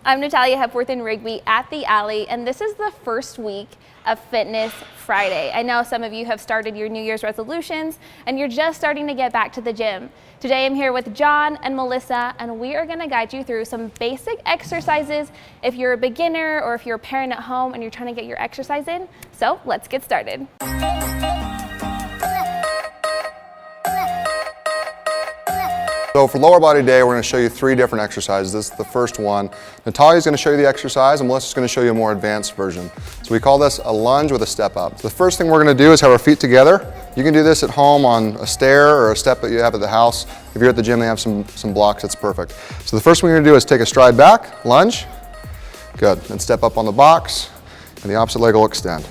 I'm Natalia Hepworth in Rigby at the Alley, and this is the first week of Fitness Friday. I know some of you have started your New Year's resolutions and you're just starting to get back to the gym. Today I'm here with Jon and Melissa, and we are going to guide you through some basic exercises if you're a beginner or if you're a parent at home and you're trying to get your exercise in. So let's get started. So for lower body day, we're going to show you 3 different exercises. This is the first one. Natalia's going to show you the exercise, and Melissa's going to show you a more advanced version. So we call this a lunge with a step up. So the first thing we're going to do is have our feet together. You can do this at home on a stair or a step that you have at the house. If you're at the gym, they have some blocks, that's perfect. So the first thing we're going to do is take a stride back, lunge. Good. Then step up on the box, and the opposite leg will extend.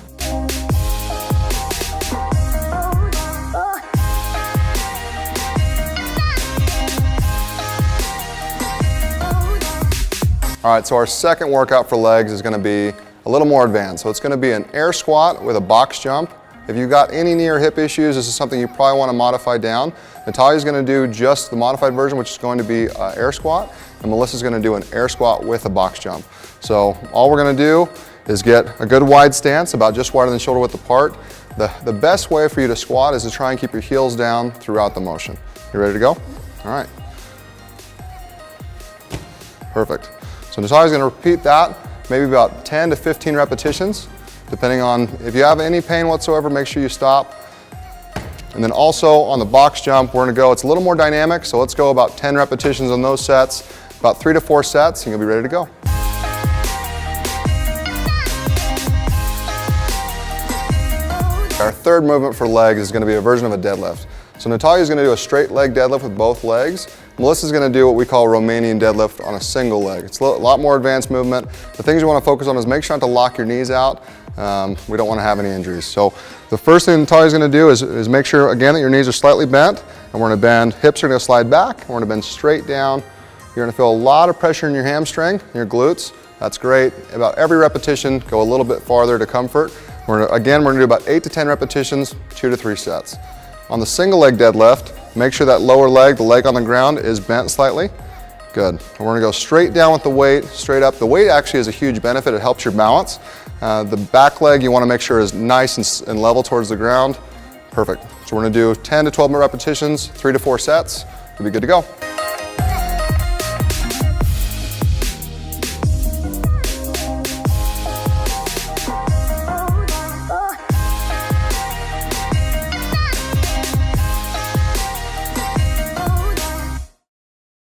All right, so our second workout for legs is going to be a little more advanced. So it's going to be an air squat with a box jump. If you've got any knee or hip issues, this is something you probably want to modify down. Natalia's going to do just the modified version, which is going to be an air squat, and Melissa's going to do an air squat with a box jump. So all we're going to do is get a good wide stance, about just wider than shoulder width apart. The best way for you to squat is to try and keep your heels down throughout the motion. You ready to go? All right. Perfect. So Natalia's going to repeat that, maybe about 10 to 15 repetitions, depending on if you have any pain whatsoever, make sure you stop. And then also on the box jump, we're going to go, it's a little more dynamic, so let's go about 10 repetitions on those sets, about 3 to 4 sets, and you'll be ready to go. Our third movement for legs is going to be a version of a deadlift. So Natalia's going to do a straight leg deadlift with both legs. Melissa's going to do what we call Romanian deadlift on a single leg. It's a lot more advanced movement. The things you want to focus on is make sure not to lock your knees out. We don't want to have any injuries. So the first thing Natalia's going to do is make sure, again, that your knees are slightly bent, and we're going to bend, hips are going to slide back, and we're going to bend straight down. You're going to feel a lot of pressure in your hamstring, your glutes. That's great. About every repetition, go a little bit farther to comfort. Again, we're going to do about 8 to 10 repetitions, 2 to 3 sets. On the single leg deadlift, make sure that lower leg, the leg on the ground, is bent slightly. Good. And we're going to go straight down with the weight, straight up. The weight actually is a huge benefit. It helps your balance. The back leg you want to make sure is nice and level towards the ground. Perfect. So we're going to do 10 to 12 more repetitions, 3 to 4 sets. You'll be good to go.